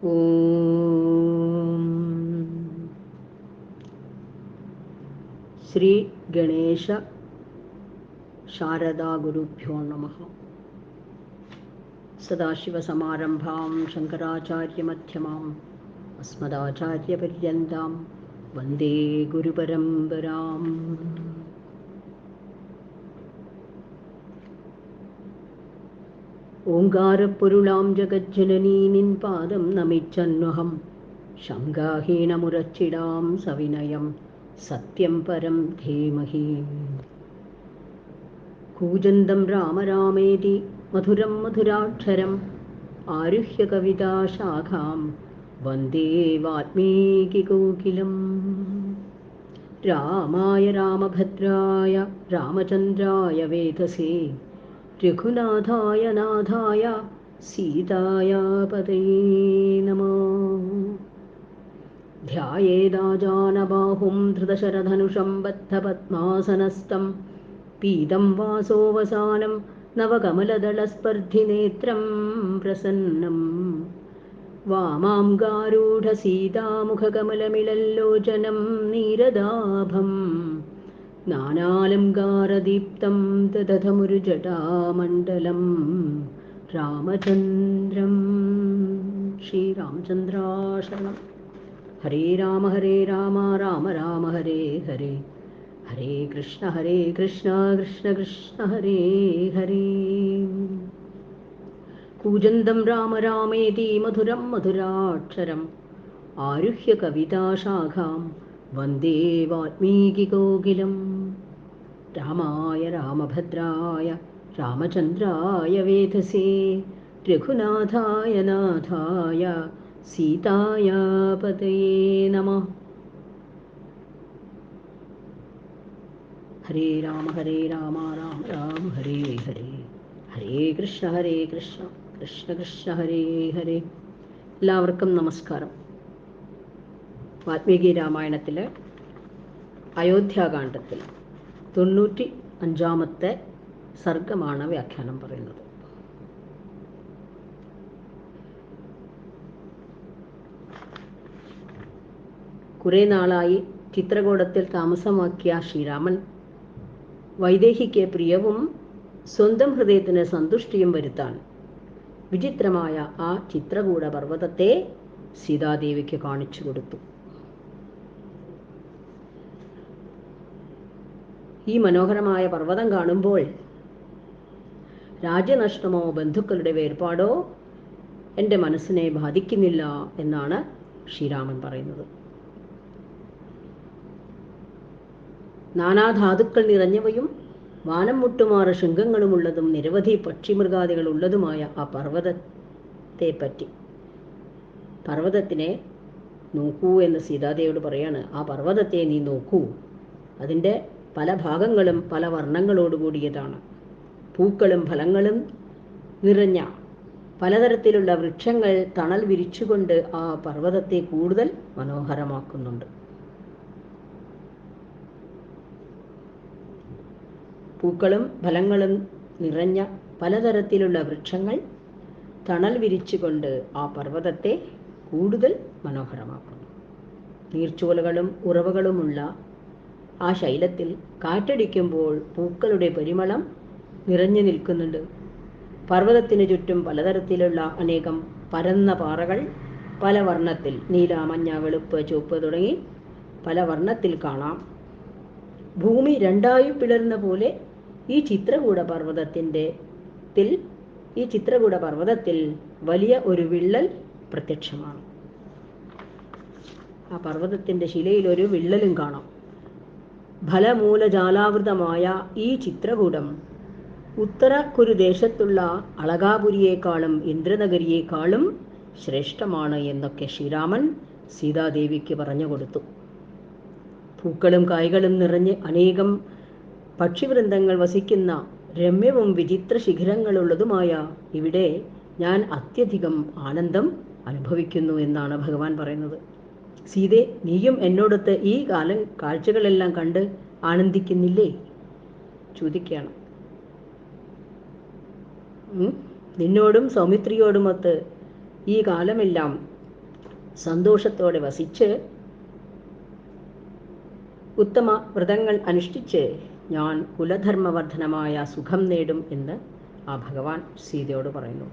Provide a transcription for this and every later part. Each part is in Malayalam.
ഓം ശ്രീ ഗണേശ ശാരദാ ഗുരുഭ്യോ നമഃ. സദാശിവസമാരംഭാം ശങ്കരാചാര്യമധ്യമാം അസ്മദാചാര്യപര്യന്താം വന്ദേ ഗുരുപരമ്പരാം. ഓങ്കാരപ്പൊരുളാം ജഗജ്ജനനീ നിൻ പാദം നമിച്ചന്വഹം ശങ്കാഹീനമുരച്ചിടാം സവിനയം സത്യം പരം ധീമഹി. കൂജന്തം രാമ രാമേതി മധുരം മധുരാക്ഷരം ആരുഹ്യ കവിതാശാഖാം വന്ദേ വാൽമീകികോകിലം. രാമായ രാമഭദ്രായ രാമചന്ദ്രായ വേധസേ രഘുനാഥായ നാഥായ സീതായ പതയേ നമഃ. ധ്യായേദാജാനബാഹും ധൃതശരധനുഷം ബദ്ധപദ്മാസനസ്ഥം പീതം വാസോവസാനം നവകമലദളസ്പർദ്ധിനേത്രം പ്രസന്നം വാമാംഗാരൂഢസീതാമുഖകമലമിളല്ലോചനം നീരദാഭം നാനാലങ്കാരദീപ്തം ദദധമുരുജടാമണ്ഡലം രാമചന്ദ്രം. ശ്രീരാമചന്ദ്രാശരണം. ഹരേ രാമ രാമ രാമ ഹരേ ഹരേ, ഹരേ കൃഷ്ണ കൃഷ്ണ കൃഷ്ണ ഹരേ ഹരേ. കൂജന്തം രാമ രാമേതി മധുരം മധുരാക്ഷരം ആരുഹ്യ കവിതാശാഖാം വന്ദേ വാൽമീകികോകിലം. രാമായ രാമഭദ്രായ രാമചന്ദ്രായ വേധസേ രഘുനാഥായ നാഥായ സീതായ പതയേ നമഃ. ഹരേ രാമ രാമ രാമ ഹരേ ഹരേ, ഹരേ കൃഷ്ണ കൃഷ്ണ കൃഷ്ണ ഹരേ ഹരേ. എല്ലാവർക്കും നമസ്കാരം. വാൽമീകി രാമായണത്തിലെ അയോധ്യാകാന്ഡത്തിൽ 95-ാമത്തെ സർഗമാണ് വ്യാഖ്യാനം പറയുന്നത്. കുറേ നാളായി ചിത്രകൂടത്തിൽ താമസമാക്കിയ ശ്രീരാമൻ വൈദേഹിക്ക് പ്രിയവും സ്വന്തം ഹൃദയത്തിന് സന്തുഷ്ടിയും വരുത്താൻ വിചിത്രമായ ആ ചിത്രകൂട പർവ്വതത്തെ സീതാദേവിക്ക് കാണിച്ചു കൊടുത്തു. ഈ മനോഹരമായ പർവ്വതം കാണുമ്പോൾ രാജ്യനഷ്ടമോ ബന്ധുക്കളുടെ വേർപാടോ എൻ്റെ മനസ്സിനെ ബാധിക്കുന്നില്ല എന്നാണ് ശ്രീരാമൻ പറയുന്നത്. നാനാധാതുക്കൾ നിറഞ്ഞവയും വാനം മുട്ടുമാറ് ശൃംഗങ്ങളുമുള്ളതും നിരവധി പക്ഷിമൃഗാദികളുള്ളതുമായ ആ പർവ്വതത്തെ പറ്റി, പർവ്വതത്തിനെ നോക്കൂ എന്ന് സീതാദേവിയോട് പറയാണ്. ആ പർവ്വതത്തെ നീ നോക്കൂ, അതിൻ്റെ പല ഭാഗങ്ങളും പല വർണ്ണങ്ങളോടുകൂടിയതാണ്. പൂക്കളും ഫലങ്ങളും നിറഞ്ഞ പലതരത്തിലുള്ള വൃക്ഷങ്ങൾ തണൽ വിരിച്ചുകൊണ്ട് ആ പർവ്വതത്തെ കൂടുതൽ മനോഹരമാക്കുന്നുണ്ട്. പൂക്കളും ഫലങ്ങളും നിറഞ്ഞ പലതരത്തിലുള്ള വൃക്ഷങ്ങൾ തണൽ വിരിച്ചുകൊണ്ട് ആ പർവ്വതത്തെ കൂടുതൽ മനോഹരമാക്കുന്നു. നീർച്ചോലകളും ഉറവകളുമുള്ള ആ ശൈലത്തിൽ കാറ്റടിക്കുമ്പോൾ പൂക്കളുടെ പരിമളം നിറഞ്ഞു നിൽക്കുന്നുണ്ട്. പർവ്വതത്തിന് ചുറ്റും പലതരത്തിലുള്ള അനേകം പരന്ന പാറകൾ പല വർണ്ണത്തിൽ, നീല, മഞ്ഞ, വെളുപ്പ്, ചുവപ്പ് തുടങ്ങി പല വർണ്ണത്തിൽ കാണാം. ഭൂമി രണ്ടായി പിളർന്ന പോലെ ഈ ചിത്രകൂട പർവ്വതത്തിൽ വലിയ ഒരു വിള്ളൽ പ്രത്യക്ഷമാണ്. ആ പർവ്വതത്തിൻ്റെ ശിലയിൽ ഒരു വിള്ളലും കാണാം. ഫലമൂലജാലാവൃതമായ ഈ ചിത്രകൂടം ഉത്തര കുരുദേശത്തുള്ള അളകാപുരിയേക്കാളും ഇന്ദ്രനഗരിയേക്കാളും ശ്രേഷ്ഠമാണ് എന്നൊക്കെ ശ്രീരാമൻ സീതാദേവിക്ക് പറഞ്ഞു കൊടുത്തു. പൂക്കളും കായ്കളും നിറഞ്ഞ് അനേകം പക്ഷിവൃന്ദങ്ങൾ വസിക്കുന്ന രമ്യവും വിചിത്ര ശിഖരങ്ങളുള്ളതുമായ ഇവിടെ ഞാൻ അത്യധികം ആനന്ദം അനുഭവിക്കുന്നു എന്നാണ് ഭഗവാൻ പറയുന്നത്. സീതേ, നീയും എന്നോടൊത്ത് ഈ കാഴ്ചകളെല്ലാം കണ്ട് ആനന്ദിക്കുന്നില്ലേ? ചോദിക്കുകയാണ്. നിന്നോടും സൗമിത്രിയോടുമൊത്ത് ഈ കാലമെല്ലാം സന്തോഷത്തോടെ വസിച്ച് ഉത്തമ വ്രതങ്ങൾ അനുഷ്ഠിച്ച് ഞാൻ കുലധർമ്മവർദ്ധനമായ സുഖം നേടും എന്ന് ആ ഭഗവാൻ സീതയോട് പറയുന്നു.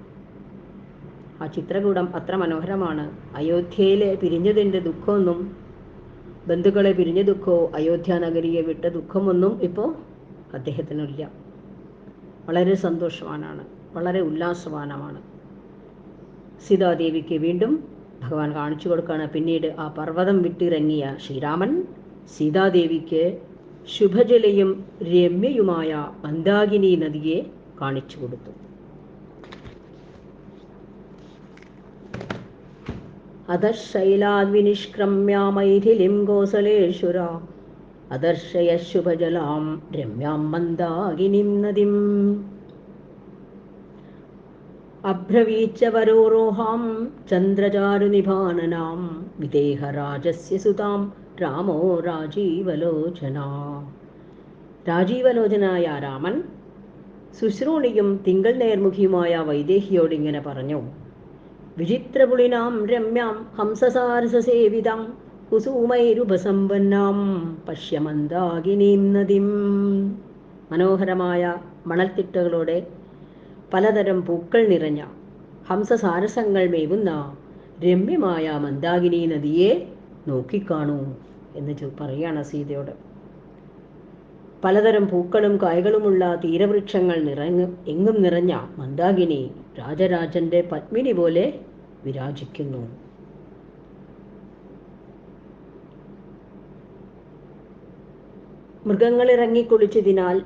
ആ ചിത്രകൂടം അത്ര മനോഹരമാണ്. അയോധ്യയിലെ പിരിഞ്ഞതിൻ്റെ ദുഃഖമൊന്നും, ബന്ധുക്കളെ പിരിഞ്ഞ ദുഃഖമോ അയോധ്യ നഗരിയെ വിട്ട ദുഃഖമൊന്നും ഇപ്പോൾ അദ്ദേഹത്തിനില്ല. വളരെ സന്തോഷവാനാണ്, വളരെ ഉല്ലാസവാനമാണ്. സീതാദേവിക്ക് വീണ്ടും ഭഗവാൻ കാണിച്ചു കൊടുക്കുകയാണ്. പിന്നീട് ആ പർവ്വതം വിട്ടിറങ്ങിയ ശ്രീരാമൻ സീതാദേവിക്ക് ശുഭജലയും രമ്യയുമായ മന്ദാകിനി നദിയെ കാണിച്ചു കൊടുത്തു. അധശൈലാദ്വിനിഷ്ക്രമ്യ മൈഥിലിം കോസലേശ്വര അദർശയ ശുഭജലാം രമ്യാം മന്ദാകിനിം നദിം അബ്രവീച്ച വരോരോഹാം ചന്ദ്രചാരുനിഭാനനാം വിദേഹരാജസ്യ സുതാം രാമോ രാജീവലോചന. രാജീവലോചനായ രാമൻ ശുശ്രൂണിയും തിങ്കൾ നേർമുഖിയുമായ വൈദേഹിയോട് ഇങ്ങനെ പറഞ്ഞു: വിചിത്രപുളിനാം രമ്യാം ഹംസസാരസസേവിതാം കുസുമൈരുപസമ്പന്നാം പശ്യമന്ദാകിനീം നദിം. മനോഹരമായ മണൽത്തിട്ടകളോടെ പലതരം പൂക്കൾ നിറഞ്ഞ ഹംസസാരസങ്ങൾ മേവുന്ന രമ്യമായ മന്ദാകിനി നദിയെ നോക്കിക്കാണൂ എന്ന് പറയുകയാണ് സീതയോട്. പലതരം പൂക്കളും കായ്കളുമുള്ള തീരവൃക്ഷങ്ങൾ എങ്ങും നിറഞ്ഞ മന്ദാകിനി രാജരാജന്റെ പത്മിനി പോലെ വിരാജിക്കുന്നു. മൃഗങ്ങൾ ഇറങ്ങിക്കുളിച്ചതിനാൽ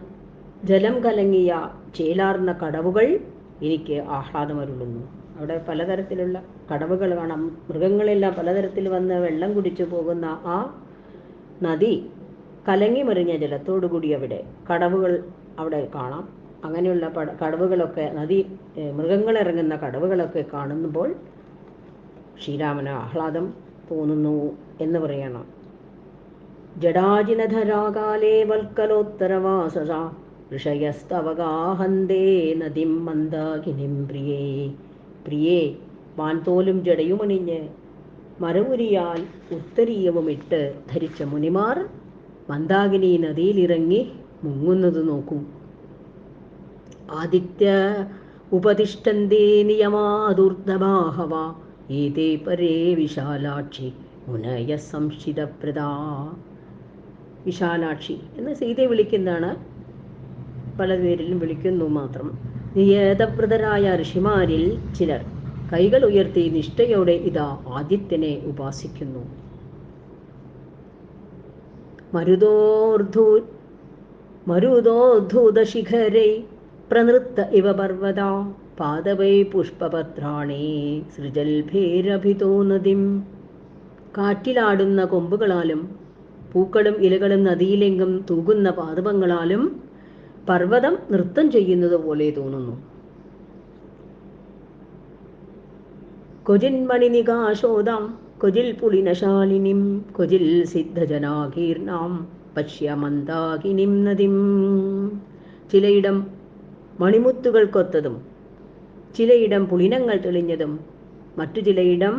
ജലം കലങ്ങിയ ചേലാർന്ന കടവുകൾ എനിക്ക് ആഹ്ലാദമരുളുന്നു. അവിടെ പലതരത്തിലുള്ള കടവുകൾ കാണാം. മൃഗങ്ങളെല്ലാം പലതരത്തിൽ വന്ന് വെള്ളം കുടിച്ചു പോകുന്ന ആ നദി കലങ്ങി മറിഞ്ഞ ജലത്തോടുകൂടി അവിടെ കടവുകൾ അവിടെ കാണാം. അങ്ങനെയുള്ള കടവുകളൊക്കെ മൃഗങ്ങളിറങ്ങുന്ന കടവുകളൊക്കെ കാണുമ്പോൾ ശ്രീരാമന് ആഹ്ലാദം തോന്നുന്നു എന്ന് പറയണം. ജഡാജിനധരാകാലേ വൽക്കലോത്തരവാസസ ഋഷയസ്തവഗാഹന്തേ നദിം മന്ദാകിനിം പ്രിയേ. പ്രിയേ, വാൻതോലും ജടയുമണിഞ്ഞ് മരവുരിയാൽ ഉത്തരീയവുമിട്ട് ധരിച്ച മുനിമാർ മന്ദാകിനി നദിയിലിറങ്ങി മുങ്ങുന്നത് നോക്കൂ. ആദിത്യ ഉപതിഷ്ഠന്തേ നിയമാദൂർധബാഹവ ഏതേ പരേ വിശാലാക്ഷി മുനയ സംശിതപ്രദാ. വിശാലാക്ഷി എന്ന് സീതയെ വിളിക്കുന്നതാണ്, പല പേരിലും വിളിക്കുന്നു മാത്രം. നിയതവ്രതരായ ഋഷിമാരിൽ ചിലർ കൈകൾ ഉയർത്തി നിഷ്ഠയോടെ ഇതാ ആദിത്യനെ ഉപാസിക്കുന്നു. മരുതോദ്ധൂതശിഖരൈ പ്രനൃത്ത ഇവ പർവ്വത പാദവൈ പുഷ്പപത്രാണേ സൃജൽഭേരഭിതോ നദിം. കാറ്റിലാടുന്ന കൊമ്പുകളാലും പൂക്കളും ഇലകളും നദിയിലെങ്കും തൂകുന്ന പാദപങ്ങളാലും പർവ്വതം നൃത്തം ചെയ്യുന്നത് പോലെ തോന്നുന്നു. കൊജിന്മണിനികാശോദാം കൊജിൽ പുളിനശാലിനിം കൊജിൽ സിദ്ധജനാകീർണാം പശ്യമന്ദാകിനിം നദിം. ചിലയിടം മണിമുത്തുകൾ കൊത്തതും ചിലയിടം പുളിനങ്ങൾ തെളിഞ്ഞതും മറ്റു ചിലയിടം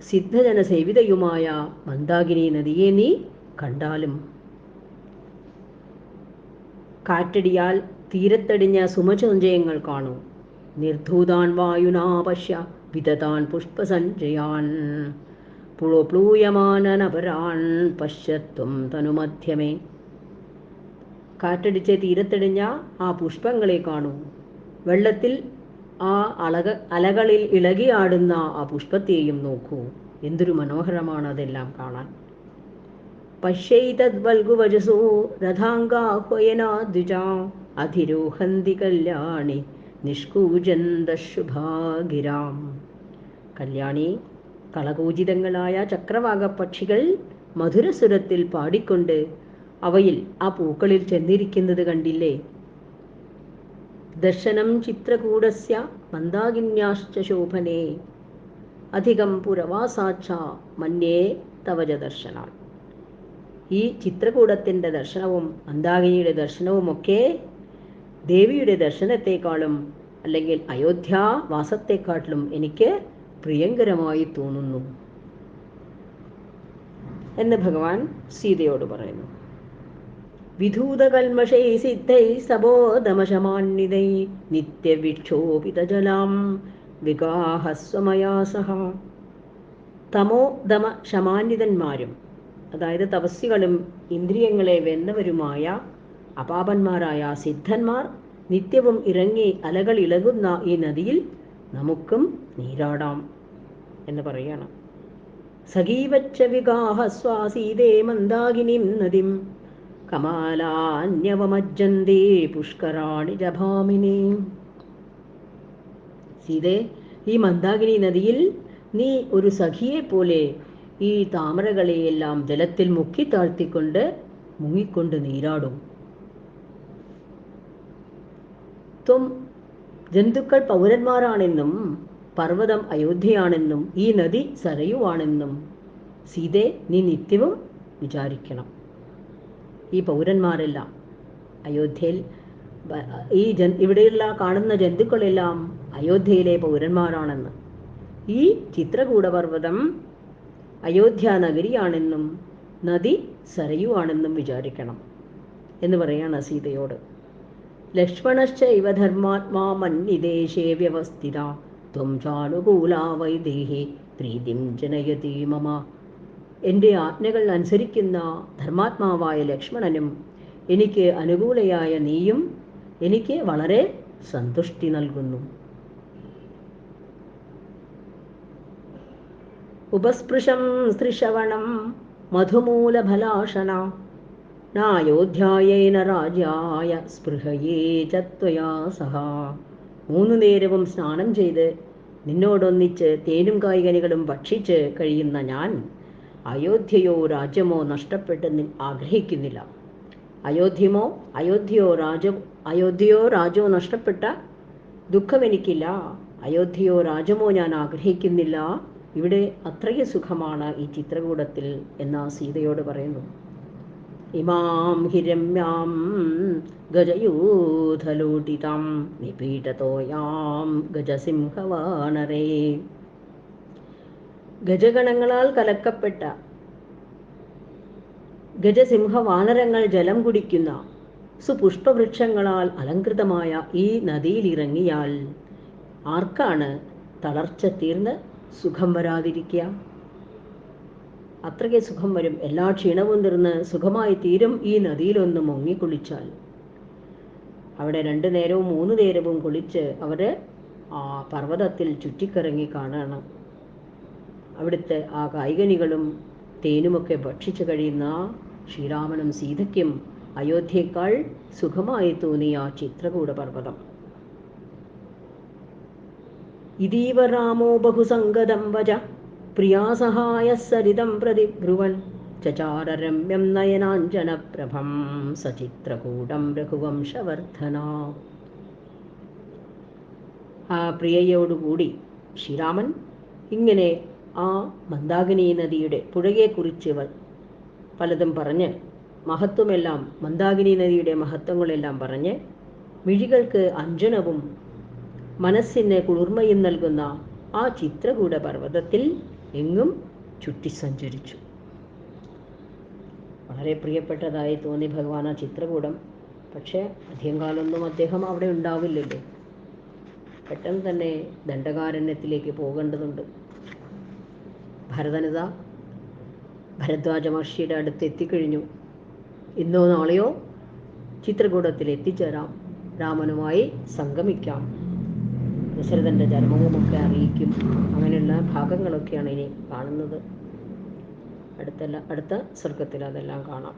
സിദ്ധജന സേവിതയുമായ മന്ദാകിനി നദിയെ നീ കണ്ടാലും. കാറ്റടിയാൽ തീരത്തടിഞ്ഞ സുമചോഞ്ചയങ്ങൾ കാണൂ. നിർധൂതാൻ വായുനാ പശ്യ വിദതാൻ പുഷ്പസഞ്ജയാൻ പ്ലൂയമാനനപരാൻ പശ്യത്വം തനുമധ്യമേ. കാറ്റടിച്ച് തീരത്തടിഞ്ഞ ആ പുഷ്പങ്ങളെ കാണൂ. വെള്ളത്തിൽ ആ അലകളിൽ ഇളകിയാടുന്ന ആ പുഷ്പത്തെയും നോക്കൂ. എന്തൊരു മനോഹരമാണ് അതെല്ലാം കാണാൻ. പശ്യൈതദ്വൽഗുവജസോ രഥാംഗാഹ്വയനാദ്വിജാ അധിരോഹന്തി കല്യാണി നിഷ്കൂജന്തശുഭാഗിരാം. കല്യാണി, കളകൂജിതങ്ങളായ ചക്രവാകപക്ഷികൾ മധുരസുരത്തിൽ പാടിക്കൊണ്ട് അവയിൽ ആ പൂക്കളിൽ ചെന്നിരിക്കുന്നത് കണ്ടില്ലേ? ദർശനം ചിത്രകൂടസ്യ മന്ദാകിന്യാശ്ച ശോഭനേ അധികം പുരവാസാച്ഛ മന്യേ തവജ ദർശനാൻ. ഈ ചിത്രകൂടത്തിൻ്റെ ദർശനവും മന്ദാകിനിയുടെ ദർശനവുമൊക്കെ ദേവിയുടെ ദർശനത്തെക്കാളും അല്ലെങ്കിൽ അയോധ്യാവാസത്തെക്കാട്ടിലും എനിക്ക് പ്രിയങ്കരമായി തോന്നുന്നു. എന്ന് ഭഗവാൻ സീതയോട് പറയുന്നു. വിധൂതകൽമഷൈ സിദ്ധൈ സബോധമശമാന്വിതൈ നിത്യവിക്ഷോഭിതജലാം വിഗാഹസ്വമയാ സഹ. തമോ ദമ ശമാന്വിതന്മാരും, അതായത് തപസ്സികളും ഇന്ദ്രിയങ്ങളെ വെന്നവരുമായ അപാപന്മാരായ സിദ്ധന്മാർ നിത്യവും ഇറങ്ങി അലകൾ ഇളകുന്ന ഈ നദിയിൽ നമുക്കും നീരാടാം എന്ന് പറയണം. സഖീവച്ച വിഗാഹസ്വാസീതേ മന്ദാകിനിം നദിം കമാലാന്യവമജ്ജന്തേ പുഷ്കരാണി ജഭാമിനേ. സീതേ, ഈ മന്ദാകിനി നദിയിൽ നീ ഒരു സഖിയെ പോലെ ഈ താമരകളെയെല്ലാം ജലത്തിൽ മുക്കി താഴ്ത്തിക്കൊണ്ട് മുങ്ങിക്കൊണ്ട് നീരാടും. ത്വം ജന്തുക്കൾ പൗരന്മാരാണെന്നും പർവ്വതം അയോധ്യയാണെന്നും ഈ നദി സരയുവാണെന്നും സീതേ നീ നിത്യവും വിചാരിക്കണം. ഈ പൗരന്മാരെല്ലാം അയോധ്യയിൽ ഇവിടെയുള്ള കാണുന്ന ജന്തുക്കളെല്ലാം അയോധ്യയിലെ പൗരന്മാരാണെന്ന്, ഈ ചിത്രകൂടപർവ്വതം അയോധ്യ നഗരിയാണെന്നും നദി സരയുവാണെന്നും വിചാരിക്കണം എന്ന് പറയാണ് സീതയോട്. ലക്ഷ്മണശ്ചൈവ ധർമാത്മാ മന്യദേശേ വ്യവസ്ഥിത ത്വം ചാനുകൂലാ വൈദേഹി പ്രീതിം ജനയതി മമ. എൻ്റെ ആജ്ഞകൾ അനുസരിക്കുന്ന ധർമാത്മാവായ ലക്ഷ്മണനും എനിക്ക് അനുകൂലയായ നീയും എനിക്ക് വളരെ സന്തുഷ്ടി നൽകുന്നു. ഉപസ്പൃശം സ്ത്രിശവണം മധുമൂലഫലാശന നായോധ്യായേന രാജ്യായ സ്പൃഹയേ ച ത്വയാ സഹ. 3 നേരവും സ്നാനം ചെയ്ത് നിന്നോടൊന്നിച്ച് തേനും കായ്കനികളും ഭക്ഷിച്ച് കഴിയുന്ന ഞാൻ അയോധ്യയോ രാജ്യമോ നഷ്ടപ്പെട്ടെന്ന് ആഗ്രഹിക്കുന്നില്ല. അയോധ്യയോ രാജ്യമോ നഷ്ടപ്പെട്ട ദുഃഖമെനിക്കില്ല. അയോധ്യയോ രാജ്യമോ ഞാൻ ആഗ്രഹിക്കുന്നില്ല. ഇവിടെ അത്രയ്ക്ക് സുഖമാണ് ഈ ചിത്രകൂടത്തിൽ എന്ന് സീതയോട് പറയുന്നു. ഇമാം ഹിരമ്യാം ഗജയൂഥലോടിതാം നിപീഠതോയാം ഗജസിംഹവാനരേ. ഗജഗണങ്ങളാൽ കലക്കപ്പെട്ട ഗജസിംഹവാനരങ്ങൾ ജലം കുടിക്കുന്ന സുപുഷ്പവൃക്ഷങ്ങളാൽ അലങ്കൃതമായ ഈ നദിയിലിറങ്ങിയാൽ ആർക്കാണ് തളർച്ച തീർന്ന് സുഖം വരാതിരിക്കുക? അത്രയ്ക്ക് സുഖം വരും. എല്ലാ ക്ഷീണവും തീർന്ന് സുഖമായി തീരും ഈ നദിയിലൊന്ന് മുങ്ങിക്കുളിച്ചാൽ. അവിടെ 2 നേരവും 3 നേരവും കുളിച്ച് അവർ ആ പർവ്വതത്തിൽ ചുറ്റിക്കറങ്ങി കാണണം. അവിടുത്തെ ആ കായ്കനികളും തേനുമൊക്കെ ഭക്ഷിച്ചു കഴിയുന്ന ശ്രീരാമനും സീതയ്ക്കും അയോധ്യയേക്കാൾ സുഖമായി തോന്നിയ ചിത്രകൂട പർവ്വതം. ഇതീവ രാമോ ബഹുസംഗതം വച പ്രിയാസഹായ സരിതം പ്രതിബ്രുവൻ ചചാരരമ്യം നയനാഞ്ജനപ്രഭം സചിത്രകൂടം രഘുവംശവർദ്ധന. ആ പ്രിയയോടുകൂടി ശ്രീരാമൻ ഇങ്ങനെ ആ മന്ദാകിനി നദിയുടെ പുഴയെക്കുറിച്ച് പലതും പറഞ്ഞ് മഹത്വമെല്ലാം, മന്ദാകിനി നദിയുടെ മഹത്വങ്ങളെല്ലാം പറഞ്ഞ് മിഴികൾക്ക് അഞ്ജനവും മനസ്സിന് കുളിർമയും നൽകുന്ന ആ ചിത്രകൂട പർവ്വതത്തിൽ എങ്ങും ചുറ്റിസഞ്ചരിച്ചു. വളരെ പ്രിയപ്പെട്ടതായി തോന്നി ഭഗവാൻ ആ ചിത്രകൂടം. പക്ഷേ അധികം കാലമൊന്നും അദ്ദേഹം അവിടെ ഉണ്ടാവില്ലല്ലോ. പെട്ടെന്ന് തന്നെ ദണ്ഡകാരണ്യത്തിലേക്ക് പോകേണ്ടതുണ്ട്. ഭരതനിത ഭരദ്വാജ മഹർഷിയുടെ അടുത്ത് എത്തിക്കഴിഞ്ഞു. ഇന്നോ നാളെയോ ചിത്രകൂടത്തിൽ എത്തിച്ചേരാം, രാമനുമായി സംഗമിക്കാം, ദശരഥൻ്റെ ജന്മവുമൊക്കെ അറിയിക്കും. അങ്ങനെയുള്ള ഭാഗങ്ങളൊക്കെയാണ് ഇനി കാണുന്നത്. അടുത്ത സർഗത്തിൽ അതെല്ലാം കാണാം.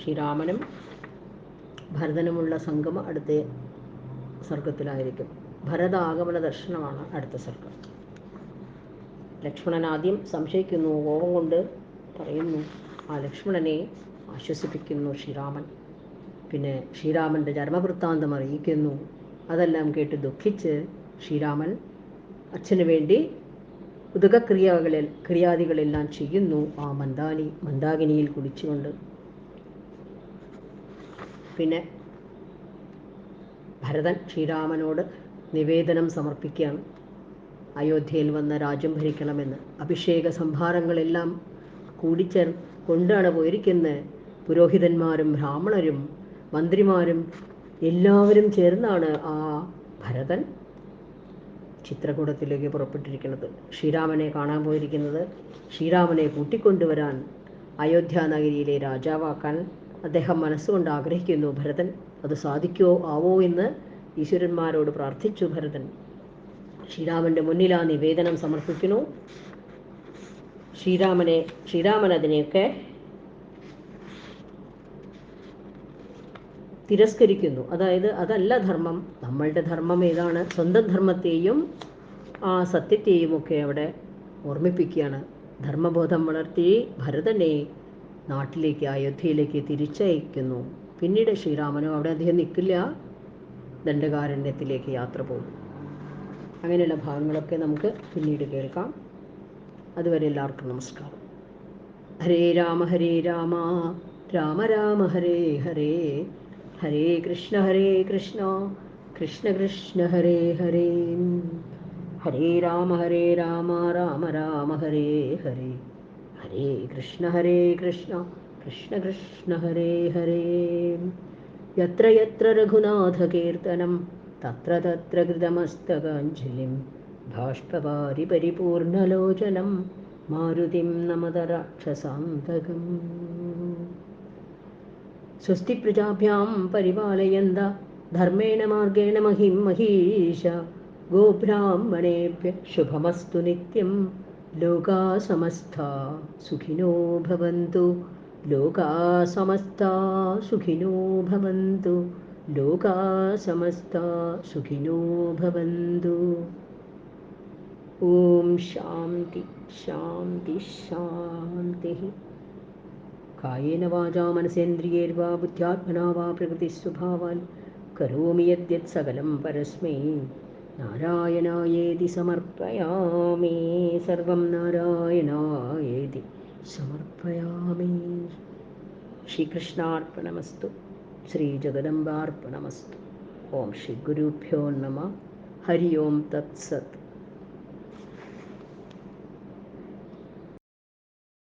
ശ്രീരാമനും ഭരതനുമുള്ള സംഗമം അടുത്ത സർഗത്തിലായിരിക്കും. ഭരതാഗമന ദർശനമാണ് അടുത്ത സർഗം. ലക്ഷ്മണൻ ആദ്യം സംശയിക്കുന്നു, കോപം കൊണ്ട് പറയുന്നു. ആ ലക്ഷ്മണനെ ആശ്വസിപ്പിക്കുന്നു ശ്രീരാമൻ. പിന്നെ ശ്രീരാമൻ്റെ ജന്മവൃത്താന്തം അറിയിക്കുന്നു. അതെല്ലാം കേട്ട് ദുഃഖിച്ച് ശ്രീരാമൻ അച്ഛന് വേണ്ടി ക്രിയാദികളെല്ലാം ചെയ്യുന്നു ആ മന്ദാകിനിയിൽ കുളിച്ചുകൊണ്ട്. പിന്നെ ഭരതൻ ശ്രീരാമനോട് നിവേദനം സമർപ്പിക്കുകയാണ്. അയോധ്യയിൽ വന്ന് രാജ്യം ഭരിക്കണമെന്ന്. അഭിഷേക സംഭാരങ്ങളെല്ലാം കൊണ്ടാണ് പോയിരിക്കുന്നത്. പുരോഹിതന്മാരും ബ്രാഹ്മണരും മന്ത്രിമാരും എല്ലാവരും ചേർന്നാണ് ആ ഭരതൻ ചിത്രകൂടത്തിലേക്ക് പുറപ്പെട്ടിരിക്കുന്നത്. ശ്രീരാമനെ കാണാൻ പോയിരിക്കുന്നത്. ശ്രീരാമനെ കൂട്ടിക്കൊണ്ടുവരാൻ അയോധ്യ നഗരിയിലെ രാജാവാക്കാൻ അദ്ദേഹം മനസ്സുകൊണ്ട് ആഗ്രഹിക്കുന്നു ഭരതൻ. അത് സാധിക്കോ ആവോ എന്ന് ഈശ്വരന്മാരോട് പ്രാർത്ഥിച്ചു ഭരതൻ. ശ്രീരാമൻ്റെ മുന്നിൽ ആ നിവേദനം സമർപ്പിക്കുന്നു. ശ്രീരാമൻ അതിനെയൊക്കെ തിരസ്കരിക്കുന്നു. അതായത് അതല്ല ധർമ്മം, നമ്മളുടെ ധർമ്മം ഏതാണ്? സ്വന്തം ധർമ്മത്തെയും ആ സത്യത്തെയും ഒക്കെ അവിടെ ഓർമ്മിപ്പിക്കുകയാണ്. ധർമ്മബോധം വളർത്തി ഭരതനെ നാട്ടിലേക്ക്, അയോധ്യയിലേക്ക് തിരിച്ചയക്കുന്നു. പിന്നീട് ശ്രീരാമനും അവിടെ അദ്ദേഹം നിൽക്കില്ല, ദണ്ഡകാരണ്യത്തിലേക്ക് യാത്ര പോകും. അങ്ങനെയുള്ള ഭാഗങ്ങളൊക്കെ നമുക്ക് പിന്നീട് കേൾക്കാം. അതുവരെ എല്ലാവർക്കും നമസ്കാരം. ഹരേ രാമ രാമ രാമ ഹരേ ഹരേ, ഹരേ കൃഷ്ണ കൃഷ്ണ കൃഷ്ണ ഹരേ ഹരേ, ഹരേ രാമ രാമ രാമ ഹരേ ഹരേ, ഹരേ കൃഷ്ണ കൃഷ്ണ കൃഷ്ണ ഹരേ ഹരേ. യത്ര യത്ര രഘുനാഥ കീർത്തനം തത്ര തത്ര കൃതമസ്തകാഞ്ജലിം ബാഷ്പവാരി പരിപൂർണലോചനം മാരുതിം നമത രാക്ഷസാന്തകം. സ്വസ്തി പ്രജാഭ്യാം പരിപാലയന്ത ധർമ്മേണ മാർഗേണ മഹിം മഹീഷ, ഗോബ്രാഹ്മണേഭ്യഃ ശുഭമസ്തു നിത്യം. ലോകാ സമസ്താ സുഖിനോ ഭവന്തു, ലോകാ സമസ്താ സുഖിനോ ഭവന്തു, ലോകാ സമസ്താ സുഖിനോ ഭവന്തു. ഓം ശാന്തി ശാന്തി ശാന്തി. കായേന വാചാ മനസേന്ദ്രിയേർവാ ബുദ്ധ്യാത്മനാ വാ പ്രകൃതിസ്വഭാവാൻ കരോമി യദ്യത് സകലം പരസ്മൈ നാരായണായേതി സമർപ്പയാമി. സർവം നാരായണായേതി സമർപ്പയാമി. ശ്രീകൃഷ്ണാർപ്പണമസ്തു. ശ്രീജഗദംബാർപ്പണമസ്തു. ഓം ശ്രീ ഗുരുഭ്യോ നമഃ. ഹരി ഓം തത്സത്.